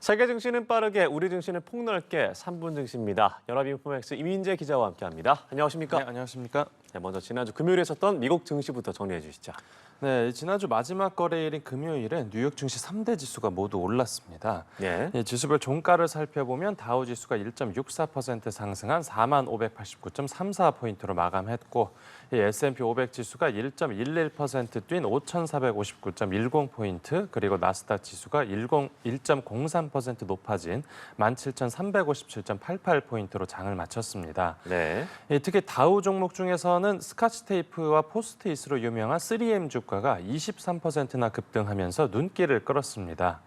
세계 증시는 빠르게, 우리 증시는 폭넓게 3분 증시입니다. 연합인포맥스 이민재 기자와 함께합니다. 안녕하십니까? 네, 안녕하십니까? 네, 먼저 지난주 금요일에 있었던 미국 증시부터 정리해 주시죠. 네, 지난주 마지막 거래일인 금요일에 뉴욕 증시 3대 지수가 모두 올랐습니다. 예. 지수별 종가를 살펴보면 다우 지수가 1.64% 상승한 4589.34포인트로 마감했고, S&P 500 지수가 1.11% 뛴 5459.10포인트, 그리고 나스닥 지수가 1.03% 높아진 17,357.88포인트로 장을 마쳤습니다. 네. 특히 다우 종목 중에서는 스카치 테이프와 포스트잇으로 유명한 3M 주가가 23%나 급등하면서 눈길을 끌었습니다.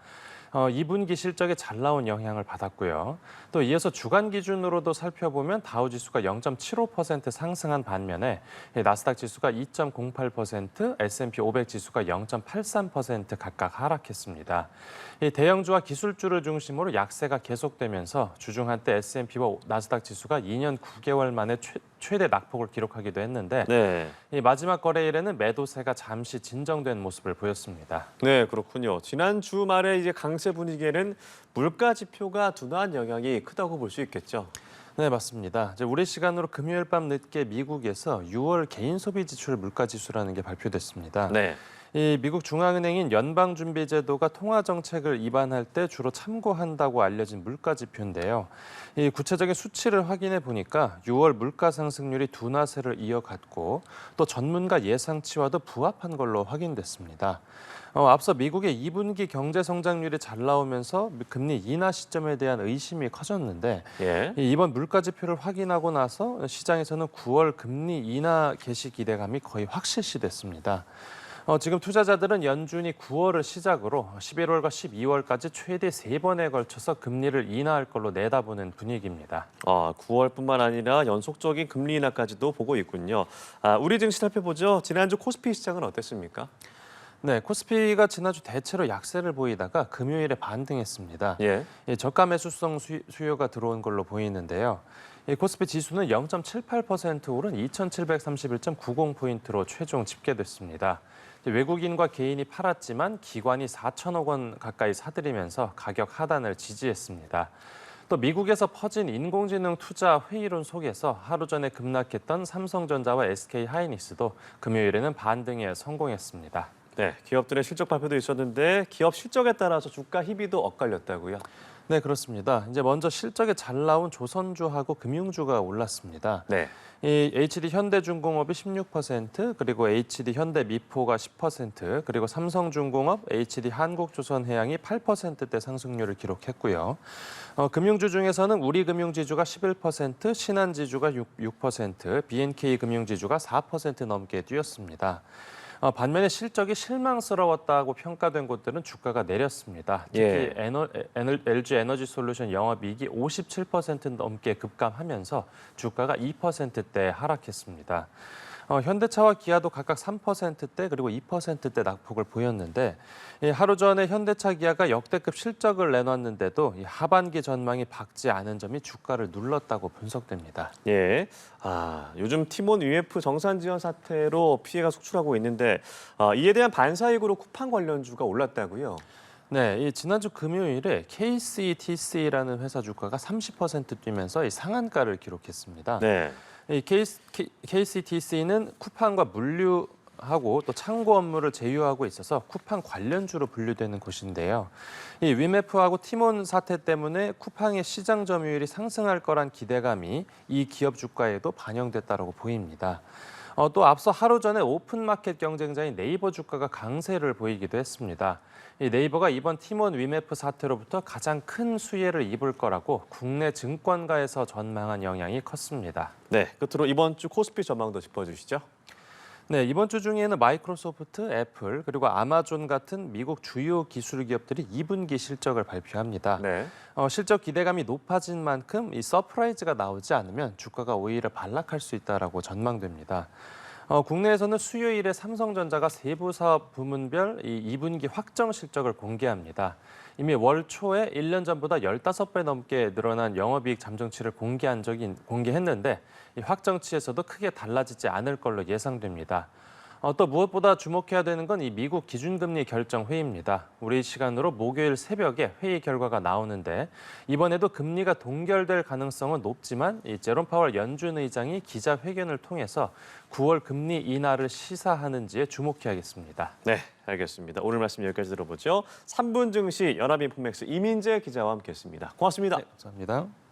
2분기 실적에 잘 나온 영향을 받았고요. 또 이어서 주간 기준으로도 살펴보면 다우 지수가 0.75% 상승한 반면에 나스닥 지수가 2.08%, S&P 500 지수가 0.83% 각각 하락했습니다. 대형주와 기술주를 중심으로 약세가 계속되면서 주중 한때 S&P와 나스닥 지수가 2년 9개월 만에 최대 낙폭을 기록하기도 했는데 네. 마지막 거래일에는 매도세가 잠시 진정된 모습을 보였습니다. 네, 그렇군요. 지난 주말에 이제 강세 분위기에는 물가 지표가 둔화한 영향이 크다고 볼 수 있겠죠. 네, 맞습니다. 이제 우리 시간으로 금요일 밤 늦게 미국에서 6월 개인 소비 지출 물가 지수라는 게 발표됐습니다. 네. 이 미국 중앙은행인 연방준비제도가 통화 정책을 입안할 때 주로 참고한다고 알려진 물가 지표인데요. 이 구체적인 수치를 확인해 보니까 6월 물가 상승률이 둔화세를 이어갔고 또 전문가 예상치와도 부합한 걸로 확인됐습니다. 앞서 미국의 2분기 경제 성장률이 잘 나오면서 금리 인하 시점에 대한 의심이 커졌는데 예. 이번 물가 지표를 확인하고 나서 시장에서는 9월 금리 인하 개시 기대감이 거의 확실시됐습니다. 지금 투자자들은 연준이 9월을 시작으로 11월과 12월까지 최대 3번에 걸쳐서 금리를 인하할 걸로 내다보는 분위기입니다. 9월뿐만 아니라 연속적인 금리 인하까지도 보고 있군요. 우리 증시 살펴보죠. 지난주 코스피 시장은 어땠습니까? 네, 코스피가 지난주 대체로 약세를 보이다가 금요일에 반등했습니다. 예. 저가 매수성 수요가 들어온 걸로 보이는데요. 코스피 지수는 0.78% 오른 2,731.90포인트로 최종 집계됐습니다. 외국인과 개인이 팔았지만 기관이 4천억 원 가까이 사들이면서 가격 하단을 지지했습니다. 또 미국에서 퍼진 인공지능 투자 회의론 속에서 하루 전에 급락했던 삼성전자와 SK하이닉스도 금요일에는 반등에 성공했습니다. 네, 기업들의 실적 발표도 있었는데 기업 실적에 따라서 주가 희비도 엇갈렸다고요? 네, 그렇습니다. 이제 먼저 실적에 잘 나온 조선주하고 금융주가 올랐습니다. 네. 이 HD 현대중공업이 16%, 그리고 HD 현대미포가 10%, 그리고 삼성중공업, HD 한국조선해양이 8%대 상승률을 기록했고요. 금융주 중에서는 우리금융지주가 11%, 신한지주가 6%, BNK 금융지주가 4% 넘게 뛰었습니다. 반면에 실적이 실망스러웠다고 평가된 곳들은 주가가 내렸습니다. 특히 LG 에너지솔루션 영업이익이 57% 넘게 급감하면서 주가가 2%대 하락했습니다. 현대차와 기아도 각각 3%대 그리고 2%대 낙폭을 보였는데 하루 전에 현대차 기아가 역대급 실적을 내놨는데도 하반기 전망이 밝지 않은 점이 주가를 눌렀다고 분석됩니다. 예. 요즘 티몬 UF 정산 지원 사태로 피해가 속출하고 있는데 이에 대한 반사이익으로 쿠팡 관련주가 올랐다고요? 네, 지난주 금요일에 KCTC라는 회사 주가가 30% 뛰면서 상한가를 기록했습니다. 네. 이 KCTC는 쿠팡과 물류하고 또 창고 업무를 제휴하고 있어서 쿠팡 관련주로 분류되는 곳인데요. 이 위메프하고 티몬 사태 때문에 쿠팡의 시장 점유율이 상승할 거란 기대감이 이 기업 주가에도 반영됐다고 보입니다. 또 앞서 하루 전에 오픈마켓 경쟁자인 네이버 주가가 강세를 보이기도 했습니다. 이 네이버가 이번 티몬 위메프 사태로부터 가장 큰 수혜를 입을 거라고 국내 증권가에서 전망한 영향이 컸습니다. 네, 끝으로 이번 주 코스피 전망도 짚어주시죠. 네, 이번 주 중에는 마이크로소프트, 애플, 그리고 아마존 같은 미국 주요 기술 기업들이 2분기 실적을 발표합니다. 네. 실적 기대감이 높아진 만큼 이 서프라이즈가 나오지 않으면 주가가 오히려 반락할 수 있다라고 전망됩니다. 국내에서는 수요일에 삼성전자가 세부 사업 부문별 이 2분기 확정 실적을 공개합니다. 이미 월 초에 1년 전보다 15배 넘게 늘어난 영업이익 잠정치를 공개했는데 이 확정치에서도 크게 달라지지 않을 걸로 예상됩니다. 또 무엇보다 주목해야 되는 건 이 미국 기준금리 결정 회의입니다. 우리 시간으로 목요일 새벽에 회의 결과가 나오는데 이번에도 금리가 동결될 가능성은 높지만 이 제롬 파월 연준 의장이 기자회견을 통해서 9월 금리 인하를 시사하는지에 주목해야겠습니다. 네, 알겠습니다. 오늘 말씀 여기까지 들어보죠. 3분 증시 연합인포맥스 이민재 기자와 함께했습니다. 고맙습니다. 네, 감사합니다.